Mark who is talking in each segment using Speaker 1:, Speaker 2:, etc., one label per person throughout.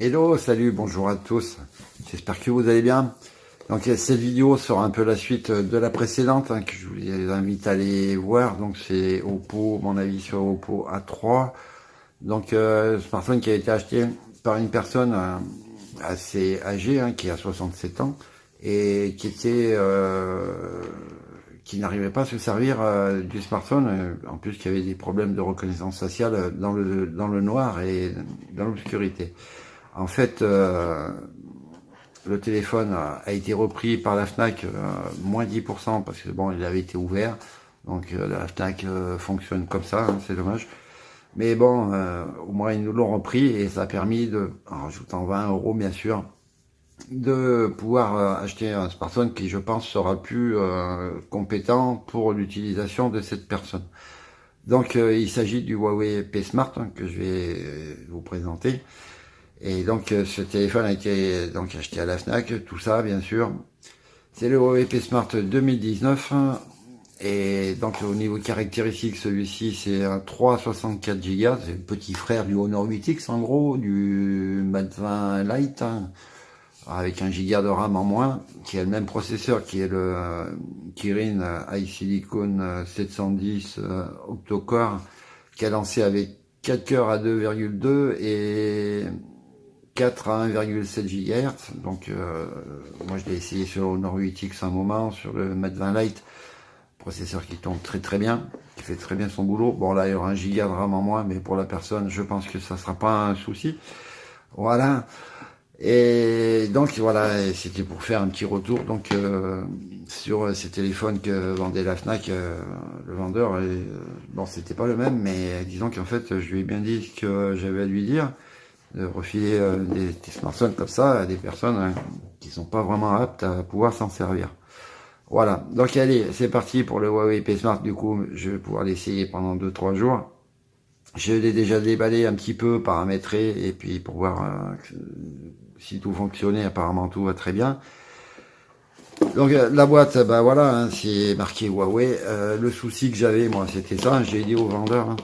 Speaker 1: Hello, salut, bonjour à tous. J'espère que vous allez bien. Donc cette vidéo sera un peu la suite de la précédente que je vous invite à aller voir. Donc c'est Oppo, mon avis sur Oppo A3. Donc smartphone qui a été acheté par une personne assez âgée, qui a 67 ans et qui n'arrivait pas à se servir du smartphone. En plus, qui avait des problèmes de reconnaissance faciale dans le noir et dans l'obscurité. En fait, le téléphone a été repris par la Fnac, moins 10%, parce que bon, il avait été ouvert. Donc la Fnac fonctionne comme ça, c'est dommage. Mais bon, au moins ils nous l'ont repris et ça a permis en rajoutant 20 € bien sûr, de pouvoir acheter un smartphone qui, je pense, sera plus compétent pour l'utilisation de cette personne. Donc il s'agit du Huawei P Smart que je vais vous présenter. Et donc ce téléphone a été donc acheté à la Fnac, tout ça bien sûr. C'est le Huawei P Smart 2019. Et donc au niveau caractéristique, celui-ci c'est un 364 Go, c'est le petit frère du Honor 8X en gros, du Mate 20 Lite, avec 1 Go de RAM en moins, qui a le même processeur qui est le Kirin iSilicon 710 octa-core, cadencé avec 4 cœurs à 2,2 et 4 à 1,7 GHz. Donc moi je l'ai essayé sur le Honor 8X un moment, sur le Mate 20 Lite, processeur qui tourne très très bien, qui fait très bien son boulot. Bon là il y aura 1 Go de RAM en moins, mais pour la personne je pense que ça sera pas un souci. Voilà. Et donc voilà, c'était pour faire un petit retour donc sur ces téléphones que vendait la Fnac, le vendeur. Bon, c'était pas le même, mais disons qu'en fait je lui ai bien dit ce que j'avais à lui dire, de refiler des smartphones comme ça à des personnes qui sont pas vraiment aptes à pouvoir s'en servir. Voilà, donc allez, c'est parti pour le Huawei P Smart. Du coup, je vais pouvoir l'essayer pendant 2-3 jours. Je l'ai déjà déballé un petit peu, paramétré, et puis pour voir si tout fonctionnait. Apparemment tout va très bien. Donc la boîte, bah voilà, c'est marqué Huawei. Le souci que j'avais, moi, c'était ça, j'ai dit au vendeur.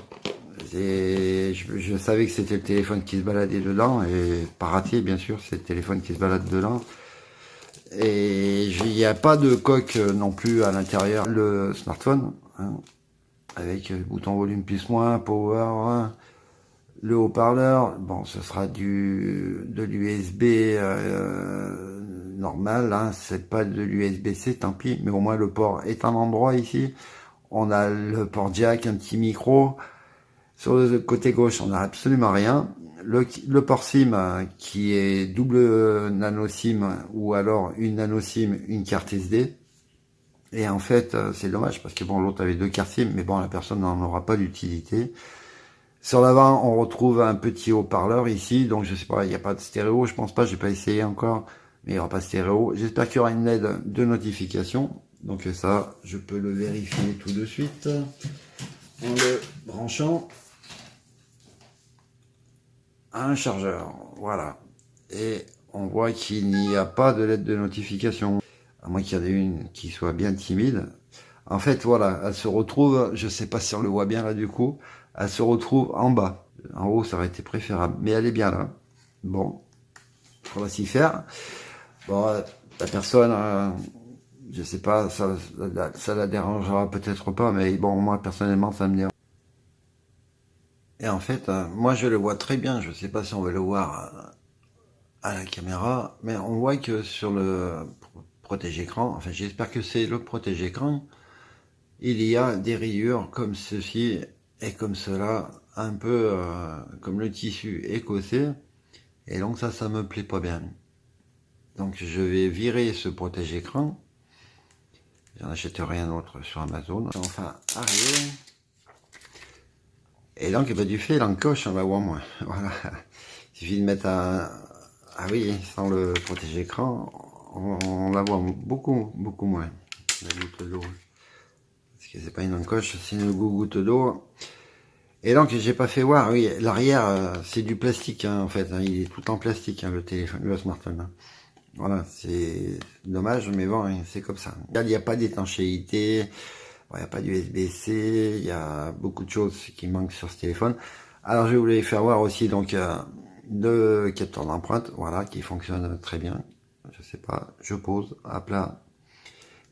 Speaker 1: Je savais que c'était le téléphone qui se baladait dedans, et pas raté bien sûr, c'est le téléphone qui se balade dedans. Et il n'y a pas de coque non plus à l'intérieur le smartphone, avec le bouton volume plus moins, power, le haut-parleur. Bon, ce sera de l'USB normal, c'est pas de l'USB-C, tant pis, mais au moins le port est un endroit ici. On a le port jack, un petit micro. Sur le côté gauche, on n'a absolument rien. Le port SIM qui est double nano SIM ou alors une nano SIM, une carte SD. Et en fait, c'est dommage parce que bon, l'autre avait 2 cartes SIM, mais bon, la personne n'en aura pas d'utilité. Sur l'avant, on retrouve un petit haut-parleur ici, donc je sais pas, il n'y a pas de stéréo, je pense pas, j'ai pas essayé encore, mais il n'y aura pas de stéréo. J'espère qu'il y aura une LED de notification, donc ça, je peux le vérifier tout de suite en le branchant un chargeur, voilà. Et on voit qu'il n'y a pas de LED de notification, à moins qu'il y en ait une qui soit bien timide. En fait, voilà, elle se retrouve, je sais pas si on le voit bien là du coup, elle se retrouve en bas. En haut, ça aurait été préférable, mais elle est bien là. Bon, on va s'y faire. Bon, la personne, je sais pas, ça la dérangera peut-être pas, mais bon, moi personnellement, ça me dérange. Et en fait, moi je le vois très bien, je sais pas si on va le voir à la caméra, mais on voit que sur le protège-écran, enfin j'espère que c'est le protège-écran, il y a des rayures comme ceci et comme cela, un peu comme le tissu écossais, et donc ça me plaît pas bien. Donc je vais virer ce protège-écran, j'en achèterai un autre sur Amazon, enfin arrière. Et donc, du fait, l'encoche, on la voit moins. Voilà. Il suffit de mettre ah oui, sans le protège-écran, on la voit beaucoup moins. La goutte d'eau. Parce que c'est pas une encoche, c'est une goutte d'eau. Et donc, j'ai pas fait voir, oui, l'arrière, c'est du plastique, en fait. Il est tout en plastique, le téléphone, le smartphone. Voilà, c'est dommage, mais bon, c'est comme ça. Il n'y a pas d'étanchéité. Il n'y a pas d'USB-C, il y a beaucoup de choses qui manquent sur ce téléphone. Alors je voulais faire voir aussi donc de capteur d'empreinte, voilà, qui fonctionne très bien. Je sais pas, je pose à plat.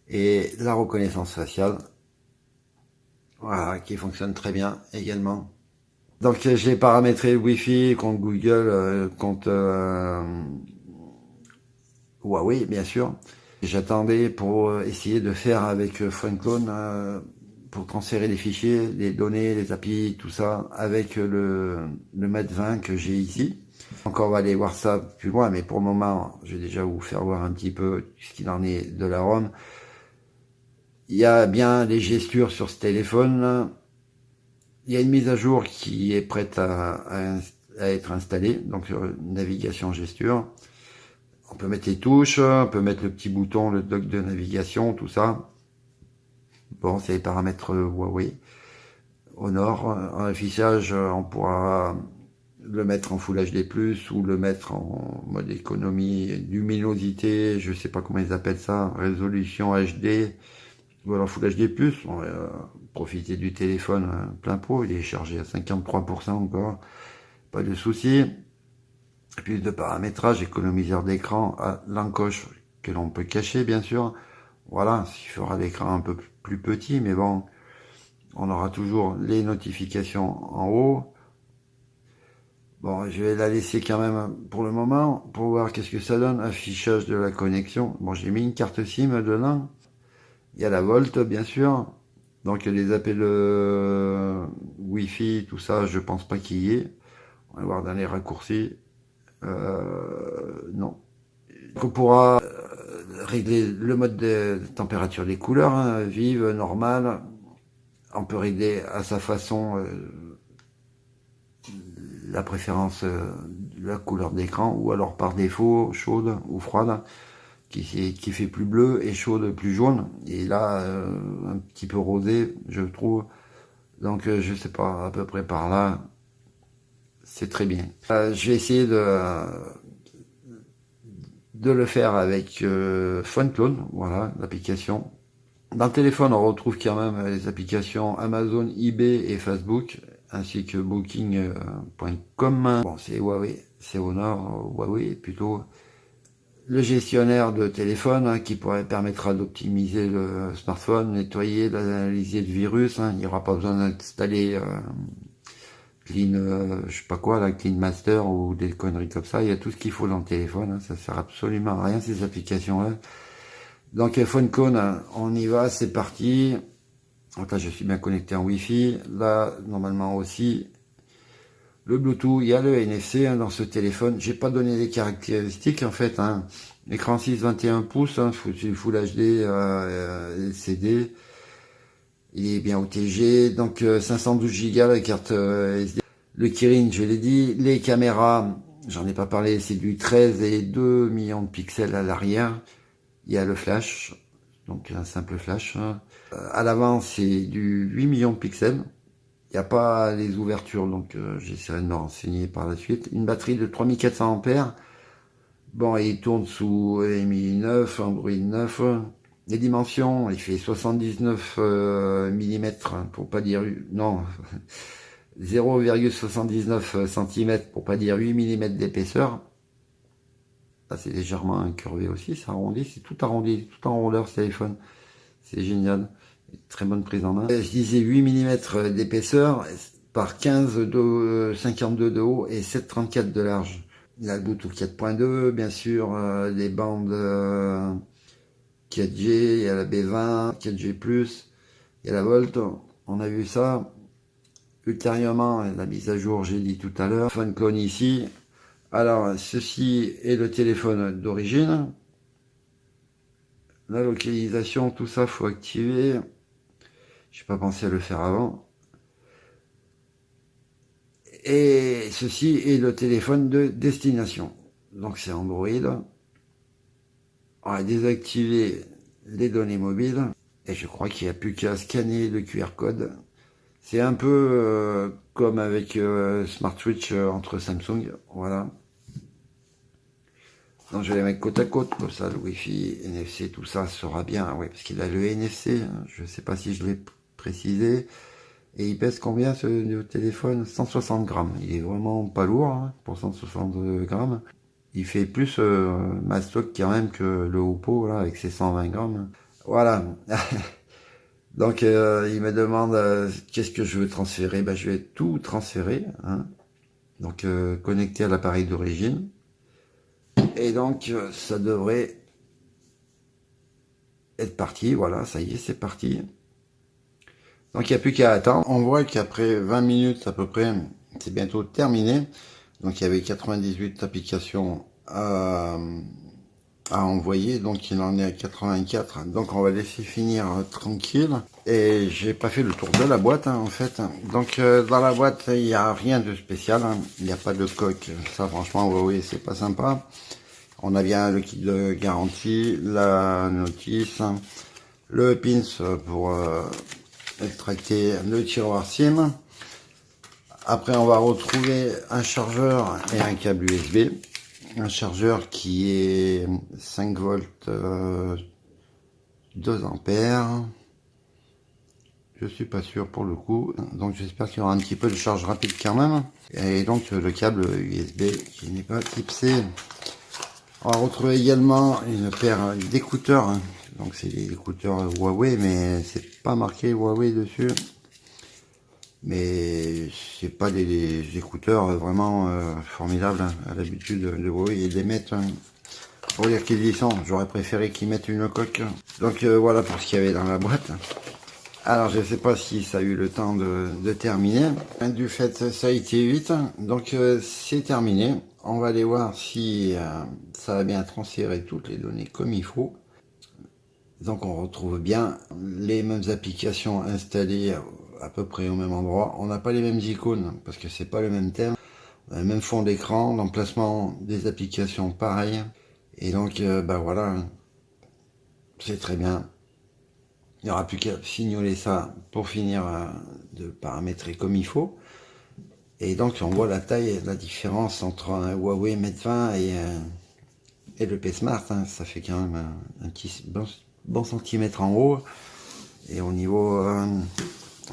Speaker 1: Et la reconnaissance faciale, voilà, qui fonctionne très bien également. Donc j'ai paramétré le Wi-Fi contre Google, contre Huawei, bien sûr. J'attendais pour essayer de faire avec PhoneClone pour transférer les fichiers, les données, les API, tout ça, avec le Mate 20 que j'ai ici. Encore, on va aller voir ça plus loin, mais pour le moment, je vais déjà vous faire voir un petit peu ce qu'il en est de la ROM. Il y a bien les gestures sur ce téléphone. Il y a une mise à jour qui est prête à être installée, donc navigation gesture. On peut mettre les touches, on peut mettre le petit bouton, le dock de navigation, tout ça. Bon, c'est les paramètres Huawei. Honor, en affichage, on pourra le mettre en Full HD+, ou le mettre en mode économie, luminosité, je sais pas comment ils appellent ça, résolution HD, ou alors Full HD+. On va profiter du téléphone plein pot, il est chargé à 53% encore, pas de souci. Plus de paramétrage, économiseur d'écran, l'encoche que l'on peut cacher bien sûr. Voilà, il fera l'écran un peu plus petit, mais bon, on aura toujours les notifications en haut. Bon, je vais la laisser quand même pour le moment, pour voir qu'est-ce que ça donne. Affichage de la connexion. Bon, j'ai mis une carte SIM dedans. Il y a la Volt, bien sûr. Donc, il y a des appels Wi-Fi, tout ça, je pense pas qu'il y ait. On va voir dans les raccourcis. Non. On pourra régler le mode de température des couleurs, hein, vive, normale. On peut régler à sa façon la préférence de la couleur d'écran, ou alors par défaut chaude ou froide, qui fait plus bleu, et chaude plus jaune. Et là, un petit peu rosé, je trouve. Donc je sais pas, à peu près par là. C'est très bien. Je vais essayer de le faire avec PhoneClone, voilà, l'application. Dans le téléphone, on retrouve quand même les applications Amazon, eBay et Facebook, ainsi que Booking.com. Bon, c'est Huawei, c'est Honor, Huawei plutôt. Le gestionnaire de téléphone hein, qui permettra d'optimiser le smartphone, nettoyer, d'analyser le virus. Hein. Il n'y aura pas besoin d'installer Clean, je sais pas quoi, la Clean Master ou des conneries comme ça. Il y a tout ce qu'il faut dans le téléphone. Hein. Ça sert absolument à rien ces applications-là. Donc PhoneClone, on y va, c'est parti. Donc là, je suis bien connecté en Wi-Fi. Là, normalement aussi, le Bluetooth, il y a le NFC hein, dans ce téléphone. J'ai pas donné les caractéristiques en fait. Hein. Écran 6,21 pouces, hein, Full HD, LCD. Il est bien OTG, donc 512 Go la carte SD. Le Kirin, je l'ai dit. Les caméras, j'en ai pas parlé, c'est du 13 et 2 millions de pixels à l'arrière. Il y a le flash, donc un simple flash. À l'avant, c'est du 8 millions de pixels. Il n'y a pas les ouvertures, donc j'essaierai de me renseigner par la suite. Une batterie de 3400 ampères. Bon, il tourne sous EMI 9, Android 9. Les dimensions, il fait 79 mm, pour pas dire... Non, 0,79 cm, pour pas dire 8 mm d'épaisseur. Là, c'est légèrement incurvé aussi, ça arrondit, c'est tout arrondi, tout en rondeur ce téléphone. C'est génial. Très bonne prise en main. Je disais 8 mm d'épaisseur par 15 de 52 de haut et 7,34 de large. Il y a le Bluetooth 4.2, bien sûr, les bandes 4G, il y a la B20, 4G+, il y a la Volt, on a vu ça. Ultérieurement, la mise à jour, j'ai dit tout à l'heure. PhoneClone ici. Alors, ceci est le téléphone d'origine. La localisation, tout ça, faut activer. J'ai pas pensé à le faire avant. Et ceci est le téléphone de destination. Donc c'est Android. On va désactiver les données mobiles. Et je crois qu'il n'y a plus qu'à scanner le QR code. C'est un peu comme avec Smart Switch entre Samsung. Voilà. Donc je vais les mettre côte à côte, comme ça le Wi-Fi, NFC, tout ça sera bien. Oui, parce qu'il a le NFC, hein, je ne sais pas si je l'ai précisé. Et il pèse combien ce téléphone? 160 grammes. Il est vraiment pas lourd hein, pour 160 grammes. Il fait plus mastoc quand même que le Oppo là, avec ses 120 grammes. Voilà. Donc il me demande qu'est-ce que je veux transférer. Ben, je vais tout transférer. Hein. Donc connecté à l'appareil d'origine. Et donc ça devrait être parti. Voilà, ça y est, c'est parti. Donc il n'y a plus qu'à attendre. On voit qu'après 20 minutes à peu près, c'est bientôt terminé. Donc il y avait 98 applications à envoyer, donc il en est à 84. Donc on va laisser finir tranquille. Et j'ai pas fait le tour de la boîte hein, en fait. Donc dans la boîte il n'y a rien de spécial. Hein. Il n'y a pas de coque. Ça franchement Huawei c'est pas sympa. On a bien le kit de garantie, la notice, le pins pour extracter le tiroir SIM. Après on va retrouver un chargeur et un câble USB. Un chargeur qui est 5 volts 2 ampères. Je suis pas sûr pour le coup. Donc j'espère qu'il y aura un petit peu de charge rapide quand même. Et donc le câble USB qui n'est pas type C. On va retrouver également une paire d'écouteurs. Donc c'est des écouteurs Huawei mais c'est pas marqué Huawei dessus. Mais c'est pas des écouteurs vraiment formidables. Hein. À l'habitude de Huawei ils les mettent pour dire qu'ils y sont. J'aurais préféré qu'ils mettent une coque. Donc voilà pour ce qu'il y avait dans la boîte. Alors je sais pas si ça a eu le temps de terminer. Du fait ça a été vite. Donc c'est terminé. On va aller voir si ça a bien transféré toutes les données comme il faut. Donc on retrouve bien les mêmes applications installées à peu près au même endroit. On n'a pas les mêmes icônes parce que c'est pas le même thème. On a le même fond d'écran, l'emplacement des applications pareil. Et donc bah voilà, c'est très bien. Il n'y aura plus qu'à signaler ça pour finir de paramétrer comme il faut. Et donc on voit la taille, la différence entre un Huawei Mate 20 et le P Smart. Hein. Ça fait quand même un petit bon centimètre en haut. Et au niveau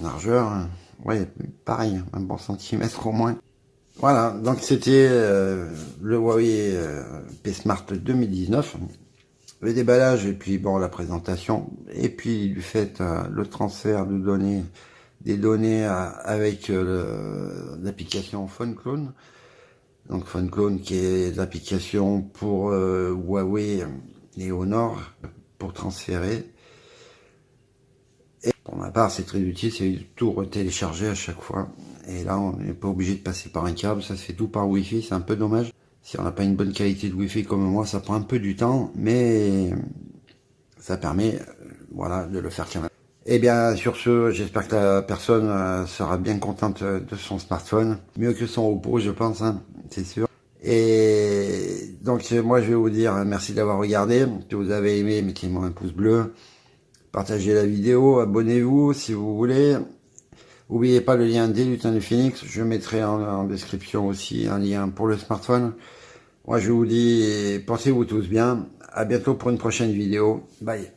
Speaker 1: largeur, ouais, pareil, un bon centimètre au moins. Voilà, donc c'était le Huawei P Smart 2019. Le déballage et puis bon la présentation et puis du fait le transfert de données des données avec l'application PhoneClone. Donc PhoneClone qui est l'application pour Huawei et Honor pour transférer. Et pour ma part c'est très utile, c'est tout retélécharger à chaque fois. Et là on n'est pas obligé de passer par un câble, ça se fait tout par Wi-Fi, c'est un peu dommage. Si on n'a pas une bonne qualité de Wi-Fi comme moi, ça prend un peu du temps, mais ça permet voilà, de le faire quand même. Et bien sur ce, j'espère que la personne sera bien contente de son smartphone. Mieux que son Oppo, je pense, hein, c'est sûr. Et donc moi je vais vous dire merci d'avoir regardé. Si vous avez aimé, mettez-moi un pouce bleu. Partagez la vidéo, abonnez-vous si vous voulez. N'oubliez pas le lien des lutins du Phoenix. Je mettrai en description aussi un lien pour le smartphone. Moi je vous dis, pensez-vous tous bien. À bientôt pour une prochaine vidéo. Bye.